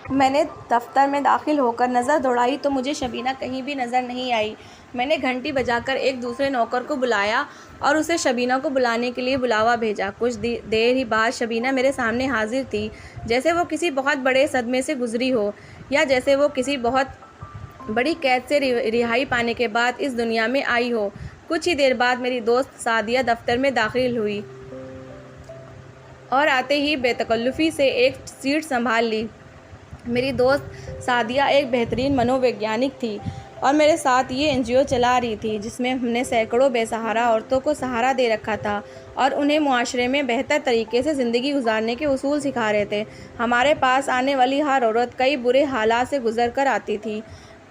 मैंने दफ्तर में दाखिल होकर नज़र दौड़ाई तो मुझे शबीना कहीं भी नज़र नहीं आई। मैंने घंटी बजाकर एक दूसरे नौकर को बुलाया और उसे शबीना को बुलाने के लिए बुलावा भेजा। कुछ देर ही बाद शबीना मेरे सामने हाजिर थी, जैसे वो किसी बहुत बड़े सदमे से गुजरी हो या जैसे वो किसी बहुत बड़ी कैद से रिहाई पाने के बाद इस दुनिया में आई हो। कुछ ही देर बाद मेरी दोस्त सादिया दफ्तर में दाखिल हुई और आते ही बेतकल्लुफ़ी से एक सीट संभाल ली। मेरी दोस्त सादिया एक बेहतरीन मनोवैज्ञानिक थी और मेरे साथ ये एनजीओ चला रही थी जिसमें हमने सैकड़ों बेसहारा औरतों को सहारा दे रखा था और उन्हें मुआशरे में बेहतर तरीके से ज़िंदगी गुजारने के उसूल सिखा रहे थे। हमारे पास आने वाली हर औरत कई बुरे हालात से गुजर कर आती थी,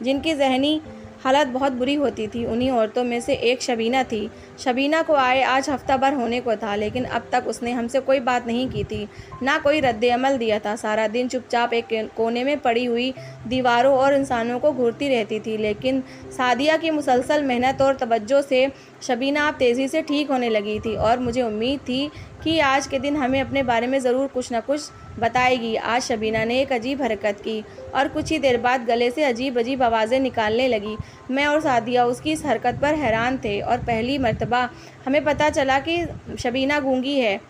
जिनकी जहनी हालत बहुत बुरी होती थी। उन्हीं औरतों में से एक शबीना थी। शबीना को आए आज हफ्ता भर होने को था, लेकिन अब तक उसने हमसे कोई बात नहीं की थी, ना कोई रद्द-ए-अमल दिया था। सारा दिन चुपचाप एक कोने में पड़ी हुई दीवारों और इंसानों को घूरती रहती थी। लेकिन सादिया की मुसलसल मेहनत और तवज्जो से शबीना अब तेज़ी से ठीक होने लगी थी और मुझे उम्मीद थी कि आज के दिन हमें अपने बारे में ज़रूर कुछ न कुछ बताएगी। आज शबीना ने एक अजीब हरकत की और कुछ ही देर बाद गले से अजीब अजीब आवाज़ें निकालने लगी। मैं और सादिया उसकी इस हरकत पर हैरान थे और पहली मर्तबा हमें पता चला कि शबीना गूंगी है।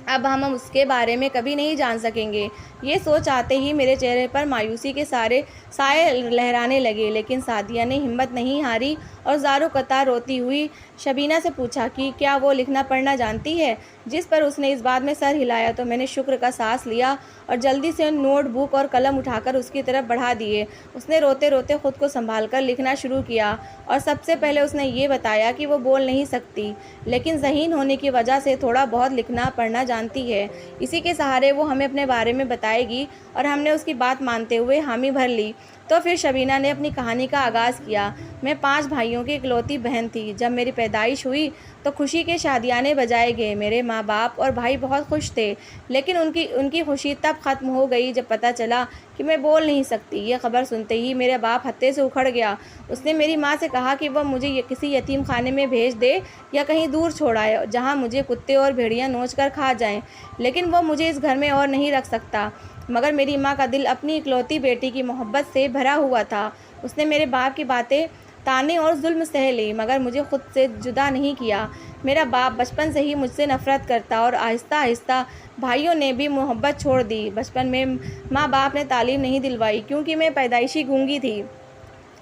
अब हम उसके बारे में कभी नहीं जान सकेंगे। ये सोच आते ही मेरे चेहरे पर मायूसी के सारे साए लहराने लगे, लेकिन सादिया ने हिम्मत नहीं हारी और ज़ारो कतार रोती हुई शबीना से पूछा कि क्या वो लिखना पढ़ना जानती है। जिस पर उसने इस बात में सर हिलाया तो मैंने शुक्र का सांस लिया और जल्दी से नोटबुक और कलम उठाकर उसकी तरफ बढ़ा दिए। उसने रोते रोते खुद को संभाल कर लिखना शुरू किया और सबसे पहले उसने ये बताया कि वो बोल नहीं सकती, लेकिन ज़हीन होने की वजह से थोड़ा बहुत लिखना पढ़ना जानती है। इसी के सहारे वो हमें अपने बारे में बताएगी और हमने उसकी बात मानते हुए हामी भर ली। तो फिर शबीना ने अपनी कहानी का आगाज़ किया। मैं 5 भाइयों की इकलौती बहन थी। जब मेरी पैदाइश हुई तो खुशी के शादियाने बजाए गए। मेरे माँ बाप और भाई बहुत खुश थे, लेकिन उनकी खुशी तब ख़त्म हो गई जब पता चला कि मैं बोल नहीं सकती। ये खबर सुनते ही मेरे बाप हत्थे से उखड़ गया। उसने मेरी माँ से कहा कि वह मुझे किसी यतीम खाने में भेज दे या कहीं दूर छोड़ाए जहाँ मुझे कुत्ते और भेड़ियाँ नोच कर खा जाएं, लेकिन वो मुझे इस घर में और नहीं रख सकता। मगर मेरी माँ का दिल अपनी इकलौती बेटी की मोहब्बत से भरा हुआ था। उसने मेरे बाप की बातें, ताने और जुल्म सह ली, मगर मुझे खुद से जुदा नहीं किया। मेरा बाप बचपन से ही मुझसे नफ़रत करता और आहिस्ता आहिस्ता भाइयों ने भी मोहब्बत छोड़ दी। बचपन में माँ बाप ने तालीम नहीं दिलवाई क्योंकि मैं पैदाइशी गूंगी थी,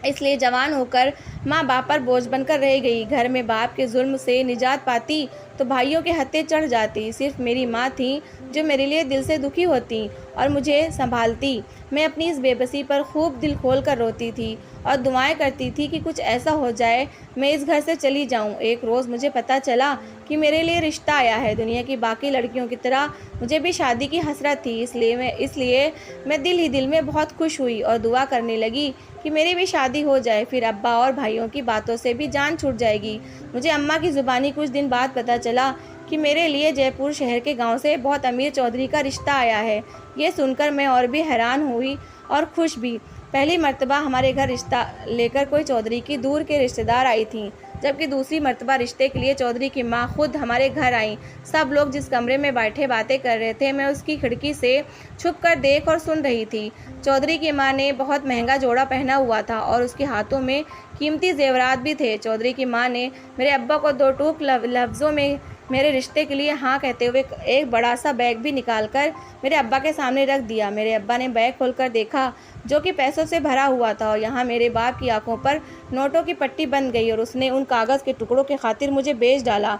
इसलिए जवान होकर माँ बाप पर बोझ बनकर रह गई। घर में बाप के जुल्म से निजात पाती तो भाइयों के हत्थे चढ़ जाती। सिर्फ मेरी माँ थी जो मेरे लिए दिल से दुखी होती और मुझे संभालती। मैं अपनी इस बेबसी पर खूब दिल खोल कर रोती थी और दुआएं करती थी कि कुछ ऐसा हो जाए मैं इस घर से चली जाऊं। एक रोज़ मुझे पता चला कि मेरे लिए रिश्ता आया है। दुनिया की बाकी लड़कियों की तरह मुझे भी शादी की हसरत थी, इसलिए मैं दिल ही दिल में बहुत खुश हुई और दुआ करने लगी कि मेरी भी शादी हो जाए। फिर अब्बा और भाइयों की बातों से भी जान छूट जाएगी। मुझे अम्मा की ज़ुबानी कुछ दिन बाद पता चला कि मेरे लिए जयपुर शहर के गांव से बहुत अमीर चौधरी का रिश्ता आया है। ये सुनकर मैं और भी हैरान हुई और खुश भी। पहली मर्तबा हमारे घर रिश्ता लेकर कोई चौधरी की दूर के रिश्तेदार आई थी, जबकि दूसरी मर्तबा रिश्ते के लिए चौधरी की माँ खुद हमारे घर आई। सब लोग जिस कमरे में बैठे बातें कर रहे थे, मैं उसकी खिड़की से छुपकर देख और सुन रही थी। चौधरी की माँ ने बहुत महंगा जोड़ा पहना हुआ था और उसके हाथों में कीमती जेवरात भी थे। चौधरी की माँ ने मेरे अब्बा को 2 टूक लफ्ज़ों में मेरे रिश्ते के लिए हाँ कहते हुए एक बड़ा सा बैग भी निकालकर मेरे अब्बा के सामने रख दिया। मेरे अब्बा ने बैग खोलकर देखा, जो कि पैसों से भरा हुआ था, और यहाँ मेरे बाप की आंखों पर नोटों की पट्टी बन गई और उसने उन कागज़ के टुकड़ों के खातिर मुझे बेच डाला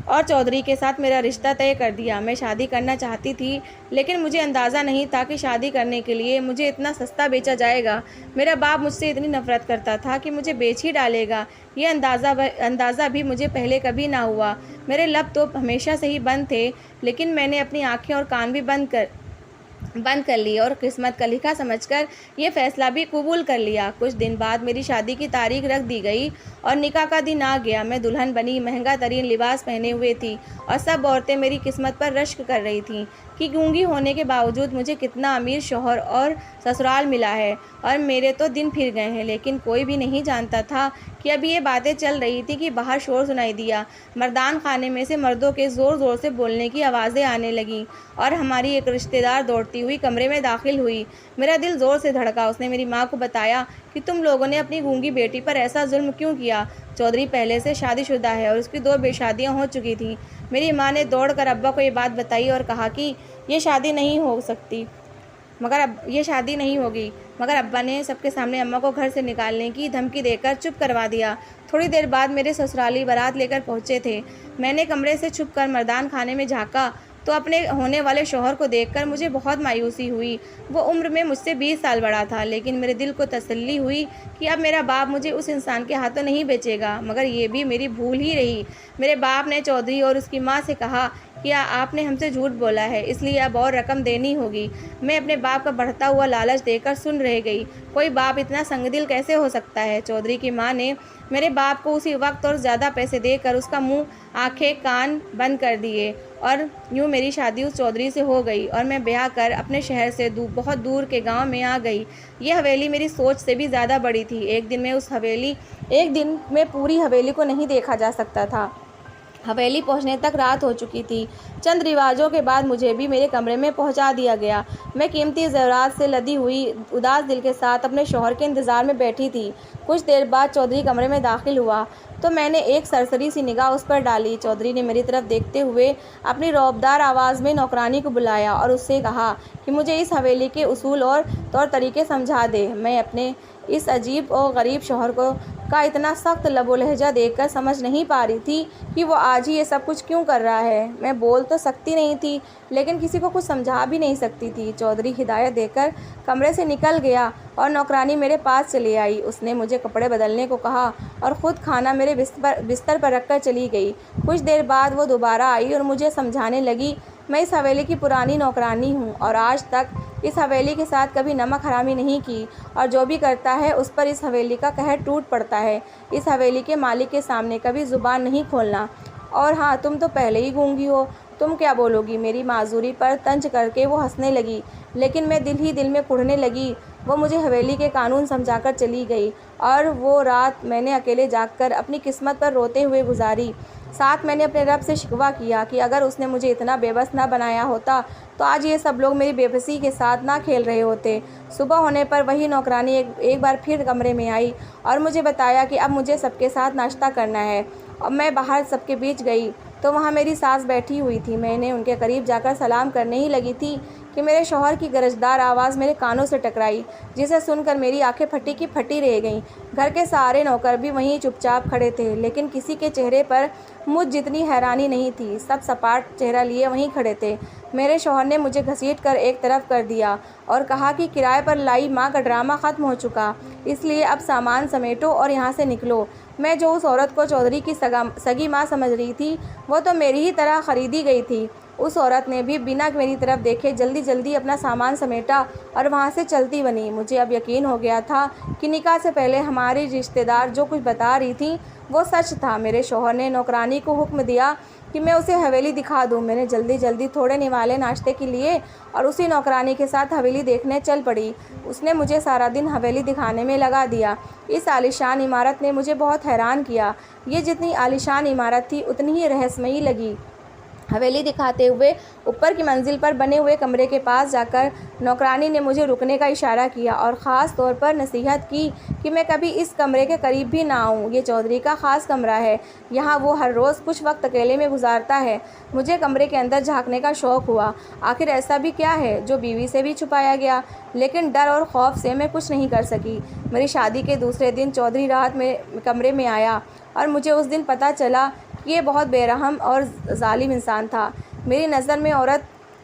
और चौधरी के साथ मेरा रिश्ता तय कर दिया। मैं शादी करना चाहती थी, लेकिन मुझे अंदाज़ा नहीं था कि शादी करने के लिए मुझे इतना सस्ता बेचा जाएगा। मेरा बाप मुझसे इतनी नफ़रत करता था कि मुझे बेच ही डालेगा, ये अंदाज़ा भी मुझे पहले कभी ना हुआ। मेरे लब तो हमेशा से ही बंद थे, लेकिन मैंने अपनी आँखें और कान भी बंद कर ली और किस्मत का लिखा समझकर ये फ़ैसला भी कबूल कर लिया। कुछ दिन बाद मेरी शादी की तारीख रख दी गई और निकाह का दिन आ गया। मैं दुल्हन बनी, महंगा तरीन लिबास पहने हुए थी और सब औरतें मेरी किस्मत पर रश्क कर रही थीं कि गूंगी होने के बावजूद मुझे कितना अमीर शौहर और ससुराल मिला है और मेरे तो दिन फिर गए हैं। लेकिन कोई भी नहीं जानता था कि अभी ये बातें चल रही थी कि बाहर शोर सुनाई दिया। मर्दान खाने में से मर्दों के ज़ोर ज़ोर से बोलने की आवाज़ें आने लगीं और हमारी एक रिश्तेदार दौड़ती करती हुई कमरे में दाखिल हुई। मेरा दिल ज़ोर से धड़का। उसने मेरी माँ को बताया कि तुम लोगों ने अपनी गूंगी बेटी पर ऐसा जुल्म क्यों किया। चौधरी पहले से शादीशुदा है और उसकी 2 बेशादियाँ हो चुकी थीं। मेरी माँ ने दौड़कर अब्बा को ये बात बताई और कहा कि ये शादी नहीं होगी। मगर अब्बा ने सबके सामने अम्मा को घर से निकालने की धमकी देकर चुप करवा दिया। थोड़ी देर बाद मेरे ससुराली बारात लेकर पहुंचे थे। मैंने कमरे से छुपकर मर्दान खाने में झाँका तो अपने होने वाले शौहर को देखकर मुझे बहुत मायूसी हुई। वो उम्र में मुझसे 20 साल बड़ा था, लेकिन मेरे दिल को तसल्ली हुई कि अब मेरा बाप मुझे उस इंसान के हाथों नहीं बेचेगा। मगर ये भी मेरी भूल ही रही। मेरे बाप ने चौधरी और उसकी माँ से कहा कि आपने हमसे झूठ बोला है, इसलिए अब और रकम देनी होगी। मैं अपने बाप का बढ़ता हुआ लालच देकर सुन रह गई। कोई बाप इतना संगदिल कैसे हो सकता है। चौधरी की माँ ने मेरे बाप को उसी वक्त और ज़्यादा पैसे देकर उसका मुंह, आंखें, कान बंद कर दिए और यूँ मेरी शादी उस चौधरी से हो गई और मैं ब्याह कर अपने शहर से बहुत दूर के गांव में आ गई। ये हवेली मेरी सोच से भी ज़्यादा बड़ी थी। एक दिन में पूरी हवेली को नहीं देखा जा सकता था। हवेली पहुंचने तक रात हो चुकी थी। चंद रिवाजों के बाद मुझे भी मेरे कमरे में पहुंचा दिया गया। मैं कीमती ज़ेवरात से लदी हुई उदास दिल के साथ अपने शौहर के इंतज़ार में बैठी थी। कुछ देर बाद चौधरी कमरे में दाखिल हुआ तो मैंने एक सरसरी सी निगाह उस पर डाली। चौधरी ने मेरी तरफ देखते हुए अपनी रौबदार आवाज़ में नौकरानी को बुलाया और उससे कहा कि मुझे इस हवेली के उसूल और तौर तरीके समझा दे। मैं अपने इस अजीब और गरीब शौहर का इतना सख्त लबो लहजा देखकर समझ नहीं पा रही थी कि वो आज ही ये सब कुछ क्यों कर रहा है। मैं बोल तो सकती नहीं थी, लेकिन किसी को कुछ समझा भी नहीं सकती थी। चौधरी हिदायत देकर कमरे से निकल गया और नौकरानी मेरे पास चली आई। उसने मुझे कपड़े बदलने को कहा और ख़ुद खाना मेरे बिस्तर पर रखकर चली गई। कुछ देर बाद वो दोबारा आई और मुझे समझाने लगी, मैं इस हवेली की पुरानी नौकरानी हूँ और आज तक इस हवेली के साथ कभी नमक हरामी नहीं की, और जो भी करता है उस पर इस हवेली का कहर टूट पड़ता है। इस हवेली के मालिक के सामने कभी ज़ुबान नहीं खोलना। और हाँ, तुम तो पहले ही गूंगी हो, तुम क्या बोलोगी। मेरी माजूरी पर तंज करके वो हंसने लगी, लेकिन मैं दिल ही दिल में कुढ़ने लगी। वो मुझे हवेली के कानून समझाकर चली गई और वो रात मैंने अकेले जागकर अपनी किस्मत पर रोते हुए गुजारी। साथ मैंने अपने रब से शिकवा किया कि अगर उसने मुझे इतना बेबस ना बनाया होता तो आज ये सब लोग मेरी बेबसी के साथ ना खेल रहे होते। सुबह होने पर वही नौकरानी एक बार फिर कमरे में आई और मुझे बताया कि अब मुझे सबके साथ नाश्ता करना है। और मैं बाहर सबके बीच गई तो वहाँ मेरी सास बैठी हुई थी। मैंने उनके करीब जाकर सलाम करने ही लगी थी कि मेरे शौहर की गरजदार आवाज़ मेरे कानों से टकराई, जिसे सुनकर मेरी आंखें फटी की फटी रह गईं। घर के सारे नौकर भी वहीं चुपचाप खड़े थे, लेकिन किसी के चेहरे पर मुझ जितनी हैरानी नहीं थी। सब सपाट चेहरा लिए वहीं खड़े थे। मेरे शौहर ने मुझे घसीट कर एक तरफ कर दिया और कहा कि किराए पर लाई माँ का ड्रामा ख़त्म हो चुका, इसलिए अब सामान समेटो और यहाँ से निकलो। मैं जो उस औरत को चौधरी की सगी माँ समझ रही थी, वो तो मेरी ही तरह ख़रीदी गई थी। उस औरत ने भी बिना मेरी तरफ देखे जल्दी जल्दी अपना सामान समेटा और वहाँ से चलती बनी। मुझे अब यकीन हो गया था कि निकाह से पहले हमारी रिश्तेदार जो कुछ बता रही थी वो सच था। मेरे शौहर ने नौकरानी को हुक्म दिया कि मैं उसे हवेली दिखा दूं। मैंने जल्दी जल्दी थोड़े निवाले नाश्ते के लिए और उसी नौकरानी के साथ हवेली देखने चल पड़ी। उसने मुझे सारा दिन हवेली दिखाने में लगा दिया। इस आलीशान इमारत ने मुझे बहुत हैरान किया। ये जितनी आलीशान इमारत थी उतनी ही रहस्यमयी लगी। हवेली दिखाते हुए ऊपर की मंजिल पर बने हुए कमरे के पास जाकर नौकरानी ने मुझे रुकने का इशारा किया और ख़ास तौर पर नसीहत की कि मैं कभी इस कमरे के करीब भी ना आऊँ। ये चौधरी का ख़ास कमरा है, यहाँ वो हर रोज़ कुछ वक्त अकेले में गुजारता है। मुझे कमरे के अंदर झांकने का शौक़ हुआ। आखिर ऐसा भी क्या है जो बीवी से भी छुपाया गया, लेकिन डर और खौफ से मैं कुछ नहीं कर सकी। मेरी शादी के दूसरे दिन चौधरी रात में कमरे में आया और मुझे उस दिन पता चला कि ये बहुत बेरहम और जालिम इंसान था।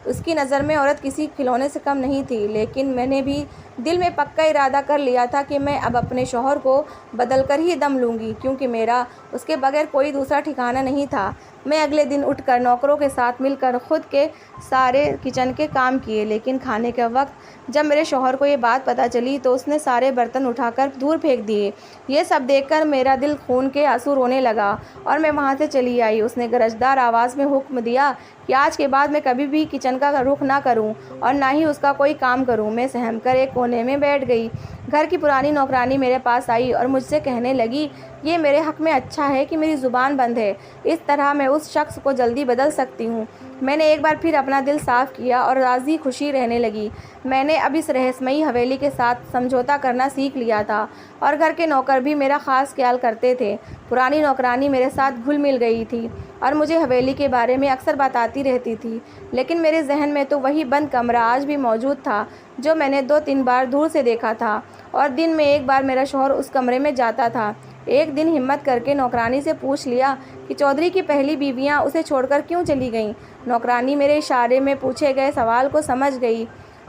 उसकी नज़र में औरत किसी खिलौने से कम नहीं थी, लेकिन मैंने भी दिल में पक्का इरादा कर लिया था कि मैं अब अपने शौहर को बदल कर ही दम लूँगी, क्योंकि मेरा उसके बगैर कोई दूसरा ठिकाना नहीं था। मैं अगले दिन उठकर नौकरों के साथ मिलकर ख़ुद के सारे किचन के काम किए, लेकिन खाने के वक्त जब मेरे शौहर को ये बात पता चली तो उसने सारे बर्तन उठाकर दूर फेंक दिए। ये सब देखकर मेरा दिल खून के आंसू रोने लगा और मैं वहाँ से चली आई। उसने गरजदार आवाज़ में हुक्म दिया कि आज के बाद मैं कभी भी किचन का रुख ना करूं और ना ही उसका कोई काम करूं। मैं सहम कर एक कोने में बैठ गई। घर की पुरानी नौकरानी मेरे पास आई और मुझसे कहने लगी ये मेरे हक़ में अच्छा है कि मेरी ज़ुबान बंद है। इस तरह मैं उस शख्स को जल्दी बदल सकती हूँ। मैंने एक बार फिर अपना दिल साफ़ किया और राज़ी खुशी रहने लगी। मैंने अब इस रहस्यमयी हवेली के साथ समझौता करना सीख लिया था और घर के नौकर भी मेरा ख़ास ख्याल करते थे। पुरानी नौकरानी मेरे साथ घुल मिल गई थी और मुझे हवेली के बारे में अक्सर बताती रहती थी, लेकिन मेरे जहन में तो वही बंद कमरा आज भी मौजूद था जो मैंने 2-3 बार दूर से देखा था, और दिन में एक बार मेरा शौहर उस कमरे में जाता था। एक दिन हिम्मत करके नौकरानी से पूछ लिया कि चौधरी की पहली बीवियां उसे छोड़कर क्यों चली गईं। नौकरानी मेरे इशारे में पूछे गए सवाल को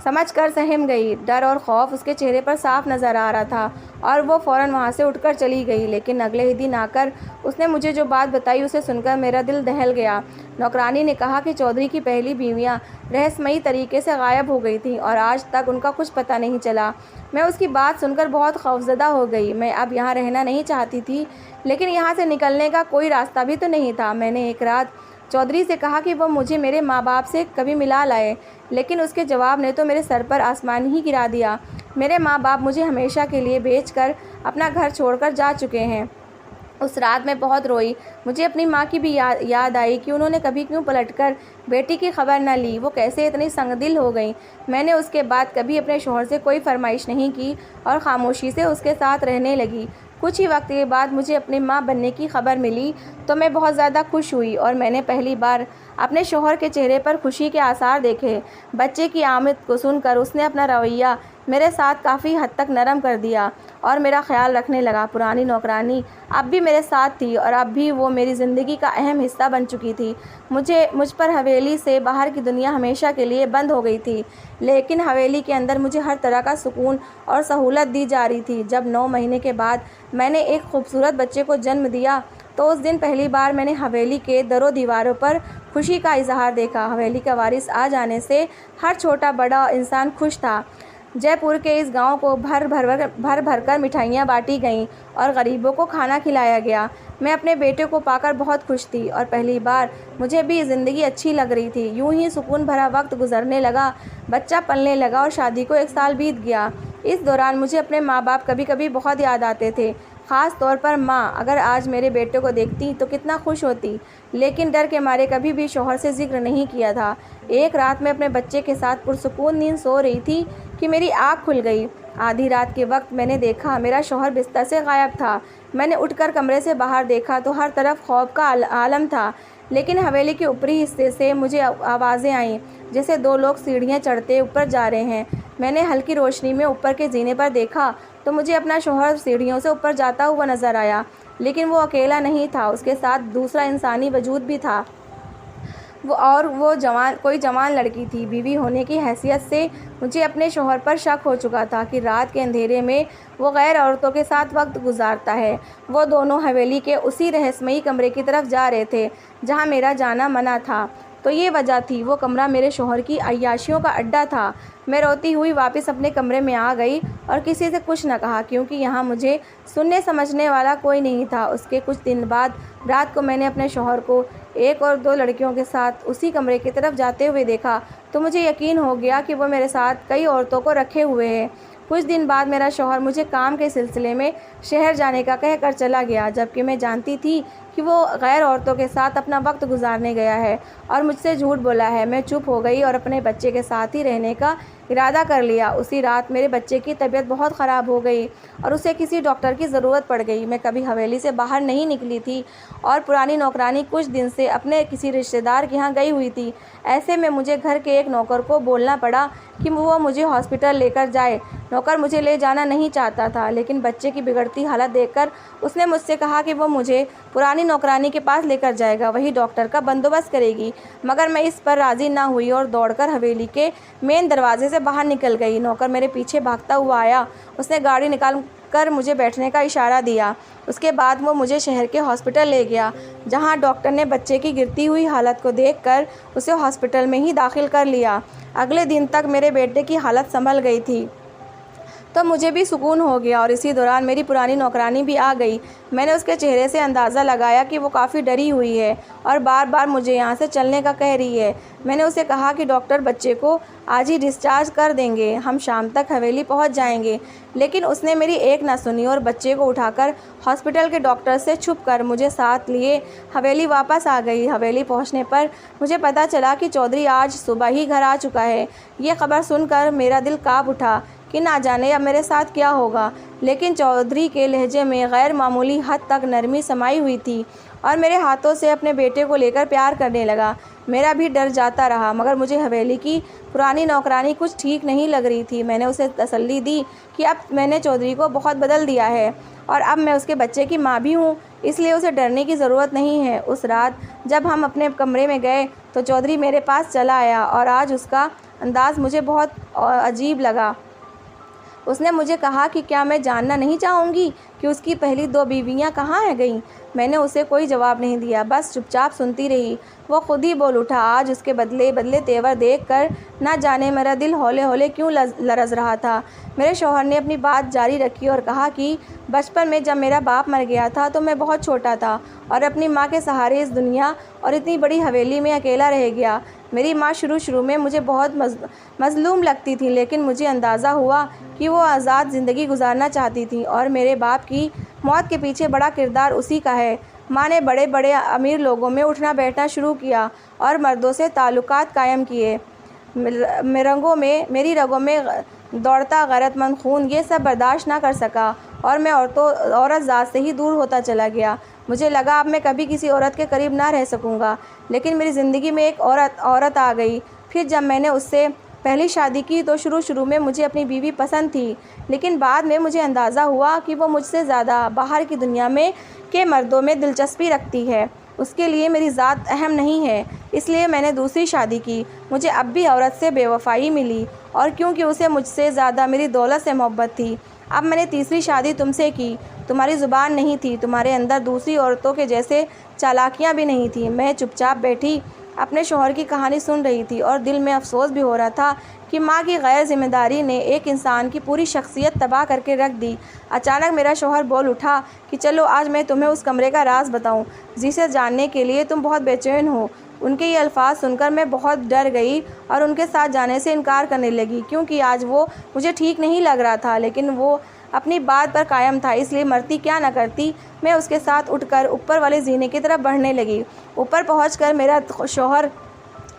समझकर सहम गई। डर और खौफ उसके चेहरे पर साफ नज़र आ रहा था और वो फ़ौरन वहाँ से उठकर चली गई। लेकिन अगले ही दिन आकर उसने मुझे जो बात बताई उसे सुनकर मेरा दिल दहल गया। नौकरानी ने कहा कि चौधरी की पहली बीवियाँ रहस्यमयी तरीके से गायब हो गई थीं और आज तक उनका कुछ पता नहीं चला। मैं उसकी बात सुनकर बहुत खौफज़दा हो गई। मैं अब यहाँ रहना नहीं चाहती थी, लेकिन यहाँ से निकलने का कोई रास्ता भी तो नहीं था। मैंने एक रात चौधरी से कहा कि वो मुझे मेरे माँ बाप से कभी मिला लाए, लेकिन उसके जवाब ने तो मेरे सर पर आसमान ही गिरा दिया। मेरे माँ बाप मुझे हमेशा के लिए बेचकर अपना घर छोड़कर जा चुके हैं। उस रात मैं बहुत रोई। मुझे अपनी माँ की भी याद आई कि उन्होंने कभी क्यों पलटकर बेटी की खबर न ली, वो कैसे इतनी संगदिल हो गई। मैंने उसके बाद कभी अपने शौहर से कोई फरमाइश नहीं की और ख़ामोशी से उसके साथ रहने लगी। कुछ ही वक्त के बाद मुझे अपनी माँ बनने की खबर मिली तो मैं बहुत ज़्यादा खुश हुई और मैंने पहली बार अपने शौहर के चेहरे पर खुशी के आसार देखे। बच्चे की आमद को सुनकर उसने अपना रवैया मेरे साथ काफ़ी हद तक नरम कर दिया और मेरा ख्याल रखने लगा। पुरानी नौकरानी अब भी मेरे साथ थी और अब भी वो मेरी ज़िंदगी का अहम हिस्सा बन चुकी थी। मुझ पर हवेली से बाहर की दुनिया हमेशा के लिए बंद हो गई थी, लेकिन हवेली के अंदर मुझे हर तरह का सुकून और सहूलत दी जा रही थी। जब 9 महीने के बाद मैंने एक खूबसूरत बच्चे को जन्म दिया तो उस दिन पहली बार मैंने हवेली के दरों दीवारों पर खुशी का इजहार देखा। हवेली का वारिस आ जाने से हर छोटा बड़ा इंसान खुश था। जयपुर के इस गांव को भर कर मिठाइयाँ बांटी गईं और गरीबों को खाना खिलाया गया। मैं अपने बेटे को पाकर बहुत खुश थी और पहली बार मुझे भी ज़िंदगी अच्छी लग रही थी। यूं ही सुकून भरा वक्त गुजरने लगा, बच्चा पलने लगा और शादी को 1 साल बीत गया। इस दौरान मुझे अपने माँ बाप कभी कभी बहुत याद आते थे, ख़ास तौर पर माँ। अगर आज मेरे बेटे को देखती तो कितना खुश होती, लेकिन डर के मारे कभी भी शौहर से जिक्र नहीं किया था। एक रात मैं अपने बच्चे के साथ पुरसुकून नींद सो रही थी कि मेरी आँख खुल गई। आधी रात के वक्त मैंने देखा मेरा शौहर बिस्तर से गायब था। मैंने उठकर कमरे से बाहर देखा तो हर तरफ खौफ का आलम था, लेकिन हवेली के ऊपरी हिस्से से मुझे आवाज़ें आईं जैसे 2 लोग सीढ़ियाँ चढ़ते ऊपर जा रहे हैं। मैंने हल्की रोशनी में ऊपर के जीने पर देखा तो मुझे अपना शौहर सीढ़ियों से ऊपर जाता हुआ नज़र आया, लेकिन वो अकेला नहीं था, उसके साथ दूसरा इंसानी वजूद भी था। वो कोई जवान लड़की थी। बीवी होने की हैसियत से मुझे अपने शौहर पर शक हो चुका था कि रात के अंधेरे में वो गैर औरतों के साथ वक्त गुजारता है। वो दोनों हवेली के उसी रहस्यमयी कमरे की तरफ जा रहे थे जहाँ मेरा जाना मना था। तो ये वजह थी, वो कमरा मेरे शौहर की अय्याशियों का अड्डा था। मैं रोती हुई वापस अपने कमरे में आ गई और किसी से कुछ न कहा, क्योंकि यहाँ मुझे सुनने समझने वाला कोई नहीं था। उसके कुछ दिन बाद रात को मैंने अपने शौहर को 1 और 2 लड़कियों के साथ उसी कमरे की तरफ जाते हुए देखा तो मुझे यकीन हो गया कि वो मेरे साथ कई औरतों को रखे हुए हैं। कुछ दिन बाद मेरा शौहर मुझे काम के सिलसिले में शहर जाने का कहकर चला गया, जबकि मैं जानती थी कि वो गैर औरतों के साथ अपना वक्त गुजारने गया है और मुझसे झूठ बोला है। मैं चुप हो गई और अपने बच्चे के साथ ही रहने का इरादा कर लिया। उसी रात मेरे बच्चे की तबीयत बहुत ख़राब हो गई और उसे किसी डॉक्टर की ज़रूरत पड़ गई। मैं कभी हवेली से बाहर नहीं निकली थी और पुरानी नौकरानी कुछ दिन से अपने किसी रिश्तेदार के यहाँ गई हुई थी। ऐसे में मुझे घर के एक नौकर को बोलना पड़ा कि वो मुझे हॉस्पिटल लेकर जाए। नौकर मुझे ले जाना नहीं चाहता था, लेकिन बच्चे की बिगड़ती हालत देखकर उसने मुझसे कहा कि वो मुझे पुरानी नौकरानी के पास लेकर जाएगा, वही डॉक्टर का बंदोबस्त करेगी। मगर मैं इस पर राज़ी ना हुई और दौड़कर हवेली के मेन दरवाजे से बाहर निकल गई। नौकर मेरे पीछे भागता हुआ आया। उसने गाड़ी निकाल कर मुझे बैठने का इशारा दिया। उसके बाद वो मुझे शहर के हॉस्पिटल ले गया, जहां डॉक्टर ने बच्चे की गिरती हुई हालत को देखकर उसे हॉस्पिटल में ही दाखिल कर लिया। अगले दिन तक मेरे बेटे की हालत संभल गई थी। तो मुझे भी सुकून हो गया और इसी दौरान मेरी पुरानी नौकरानी भी आ गई। मैंने उसके चेहरे से अंदाज़ा लगाया कि वो काफ़ी डरी हुई है और बार बार मुझे यहाँ से चलने का कह रही है। मैंने उसे कहा कि डॉक्टर बच्चे को आज ही डिस्चार्ज कर देंगे, हम शाम तक हवेली पहुँच जाएंगे। लेकिन उसने मेरी एक ना सुनी और बच्चे को उठाकर हॉस्पिटल के डॉक्टर से छुप कर मुझे साथ लिए हवेली वापस आ गई। हवेली पहुँचने पर मुझे पता चला कि चौधरी आज सुबह ही घर आ चुका है। ये खबर सुनकर मेरा दिल काँप उठा कि ना जाने अब मेरे साथ क्या होगा। लेकिन चौधरी के लहजे में गैर मामूली हद तक नरमी समाई हुई थी और मेरे हाथों से अपने बेटे को लेकर प्यार करने लगा। मेरा भी डर जाता रहा, मगर मुझे हवेली की पुरानी नौकरानी कुछ ठीक नहीं लग रही थी। मैंने उसे तसल्ली दी कि अब मैंने चौधरी को बहुत बदल दिया है और अब मैं उसके बच्चे की माँ भी हूँ, इसलिए उसे डरने की ज़रूरत नहीं है। उस रात जब हम अपने कमरे में गए तो चौधरी मेरे पास चला आया और आज उसका अंदाज़ मुझे बहुत अजीब लगा। उसने मुझे कहा कि क्या मैं जानना नहीं चाहूँगी कि उसकी पहली 2 बीवियाँ कहाँ है गईं। मैंने उसे कोई जवाब नहीं दिया, बस चुपचाप सुनती रही। वो खुद ही बोल उठा। आज उसके बदले बदले तेवर देखकर ना जाने मेरा दिल हौले हौले क्यों लरज़ रहा था। मेरे शौहर ने अपनी बात जारी रखी और कहा कि बचपन में जब मेरा बाप मर गया था तो मैं बहुत छोटा था और अपनी माँ के सहारे इस दुनिया और इतनी बड़ी हवेली में अकेला रह गया। मेरी माँ शुरू में मुझे बहुत मज़लूम लगती थी, लेकिन मुझे अंदाज़ा हुआ कि वो आज़ाद ज़िंदगी गुजारना चाहती थी और मेरे बाप की मौत के पीछे बड़ा किरदार उसी का है। माँ ने बड़े बड़े अमीर लोगों में उठना बैठना शुरू किया और मर्दों से ताल्लुकात कायम किए। मेरी रगों में दौड़ता गैरतमंद खून ये सब बर्दाश्त ना कर सका और मैं औरत ज़ात से ही दूर होता चला गया। मुझे लगा अब मैं कभी किसी औरत के करीब ना रह सकूँगा, लेकिन मेरी ज़िंदगी में एक औरत आ गई। फिर जब मैंने उससे पहली शादी की तो शुरू में मुझे अपनी बीवी पसंद थी, लेकिन बाद में मुझे अंदाज़ा हुआ कि वो मुझसे ज़्यादा बाहर की दुनिया में के मर्दों में दिलचस्पी रखती है। उसके लिए मेरी ज़ात अहम नहीं है, इसलिए मैंने दूसरी शादी की। मुझे अब भी औरत से बेवफाई मिली और क्योंकि उसे मुझसे ज़्यादा मेरी दौलत से मोहब्बत थी। अब मैंने तीसरी शादी तुमसे की। तुम्हारी ज़ुबान नहीं थी, तुम्हारे अंदर दूसरी औरतों के जैसे चालाकियाँ भी नहीं थी। मैं चुपचाप बैठी अपने शौहर की कहानी सुन रही थी और दिल में अफसोस भी हो रहा था कि माँ की गैर जिम्मेदारी ने एक इंसान की पूरी शख्सियत तबाह करके रख दी। अचानक मेरा शौहर बोल उठा कि चलो आज मैं तुम्हें उस कमरे का राज बताऊं जिसे जानने के लिए तुम बहुत बेचैन हो। उनके ये अल्फाज सुनकर मैं बहुत डर गई और उनके साथ जाने से इनकार करने लगी, क्योंकि आज वो मुझे ठीक नहीं लग रहा था, लेकिन वो अपनी बात पर कायम था, इसलिए मरती क्या न करती। मैं उसके साथ उठकर ऊपर वाले जीने की तरफ बढ़ने लगी। ऊपर पहुंचकर मेरा शौहर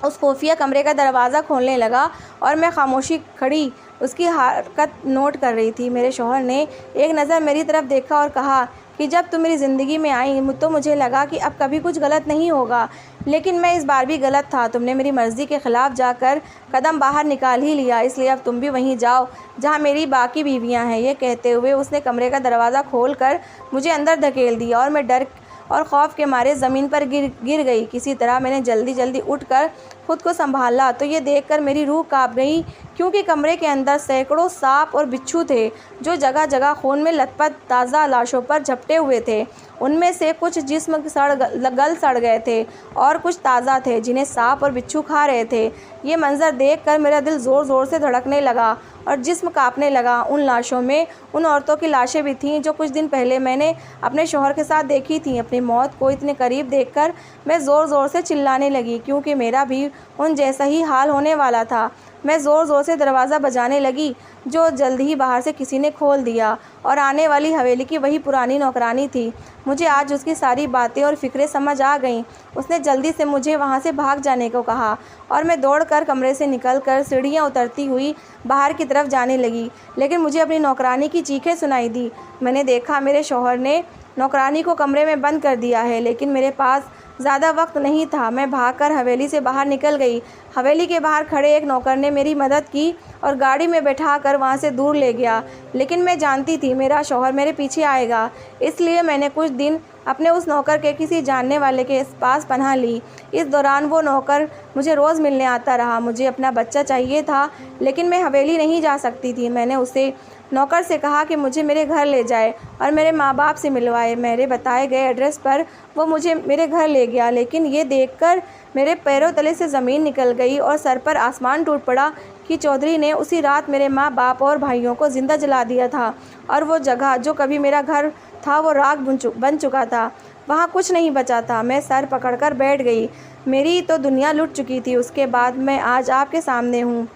उस खुफिया कमरे का दरवाज़ा खोलने लगा और मैं खामोशी खड़ी उसकी हरकत नोट कर रही थी। मेरे शौहर ने एक नज़र मेरी तरफ देखा और कहा कि जब तुम मेरी ज़िंदगी में आई तो मुझे लगा कि अब कभी कुछ गलत नहीं होगा, लेकिन मैं इस बार भी गलत था। तुमने मेरी मर्ज़ी के ख़िलाफ़ जाकर कदम बाहर निकाल ही लिया, इसलिए अब तुम भी वहीं जाओ जहां मेरी बाकी बीवियां हैं। ये कहते हुए उसने कमरे का दरवाज़ा खोलकर मुझे अंदर धकेल दिया और मैं डर और खौफ के मारे ज़मीन पर गिर गई। किसी तरह मैंने जल्दी उठकर खुद को संभाला तो ये देखकर मेरी रूह काँप गई, क्योंकि कमरे के अंदर सैकड़ों सांप और बिच्छू थे जो जगह जगह खून में लथपथ ताज़ा लाशों पर झपटे हुए थे। उनमें से कुछ जिस्म गल सड़ गए थे और कुछ ताज़ा थे जिन्हें सांप और बिच्छू खा रहे थे। ये मंजर देखकर मेरा दिल ज़ोर ज़ोर से धड़कने लगा और जिस्म कांपने लगा। उन लाशों में उन औरतों की लाशें भी थीं जो कुछ दिन पहले मैंने अपने शौहर के साथ देखी थीं। अपनी मौत को इतने करीब देखकर मैं ज़ोर ज़ोर से चिल्लाने लगी, क्योंकि मेरा भी उन जैसा ही हाल होने वाला था। मैं ज़ोर ज़ोर से दरवाज़ा बजाने लगी, जो जल्द ही बाहर से किसी ने खोल दिया और आने वाली हवेली की वही पुरानी नौकरानी थी। मुझे आज उसकी सारी बातें और फ़िक्रें समझ आ गईं। उसने जल्दी से मुझे वहाँ से भाग जाने को कहा और मैं दौड़कर कमरे से निकलकर सीढ़ियाँ उतरती हुई बाहर की तरफ जाने लगी, लेकिन मुझे अपनी नौकरानी की चीखें सुनाई दी। मैंने देखा मेरे शौहर ने नौकरानी को कमरे में बंद कर दिया है, लेकिन मेरे पास ज़्यादा वक्त नहीं था। मैं भागकर हवेली से बाहर निकल गई। हवेली के बाहर खड़े एक नौकर ने मेरी मदद की और गाड़ी में बैठाकर वहाँ से दूर ले गया, लेकिन मैं जानती थी मेरा शौहर मेरे पीछे आएगा, इसलिए मैंने कुछ दिन अपने उस नौकर के किसी जानने वाले के पास पनाह ली। इस दौरान वो नौकर मुझे रोज़ मिलने आता रहा। मुझे अपना बच्चा चाहिए था, लेकिन मैं हवेली नहीं जा सकती थी। मैंने उसे नौकर से कहा कि मुझे मेरे घर ले जाए और मेरे माँ बाप से मिलवाए। मेरे बताए गए एड्रेस पर वो मुझे मेरे घर ले गया, लेकिन ये देखकर मेरे पैरों तले से ज़मीन निकल गई और सर पर आसमान टूट पड़ा कि कि चौधरी ने उसी रात मेरे माँ बाप और भाइयों को ज़िंदा जला दिया था और वो जगह जो कभी मेरा घर था वो राख बन चुका था। वहाँ कुछ नहीं बचा था। मैं सर पकड़कर बैठ गई। मेरी तो दुनिया लुट चुकी थी। उसके बाद मैं आज आपके सामने हूँ।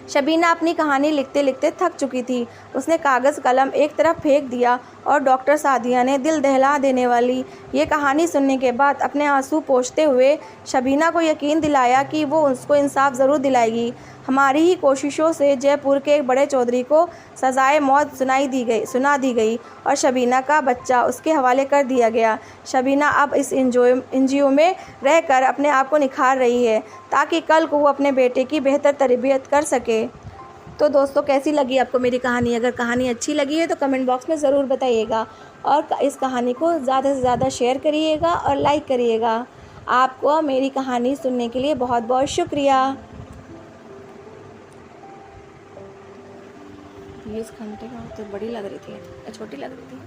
शबीना अपनी कहानी लिखते लिखते थक चुकी थी। उसने कागज़ कलम एक तरफ फेंक दिया और डॉक्टर सादिया ने दिल दहला देने वाली ये कहानी सुनने के बाद अपने आंसू पोंछते हुए शबीना को यकीन दिलाया कि वो उसको इंसाफ ज़रूर दिलाएगी। हमारी ही कोशिशों से जयपुर के एक बड़े चौधरी को सज़ाए मौत सुना दी गई और शबीना का बच्चा उसके हवाले कर दिया गया। शबीना अब इस एनजीओ में रहकर अपने आप को निखार रही है ताकि कल को वो अपने बेटे की बेहतर तरबियत कर सके। तो दोस्तों, कैसी लगी आपको मेरी कहानी? अगर कहानी अच्छी लगी है तो कमेंट बॉक्स में ज़रूर बताइएगा और इस कहानी को ज़्यादा से ज़्यादा शेयर करिएगा और लाइक करिएगा। आपको मेरी कहानी सुनने के लिए बहुत बहुत शुक्रिया। ये इस घंटे का तो बड़ी लग रही थी, छोटी लग रही थी।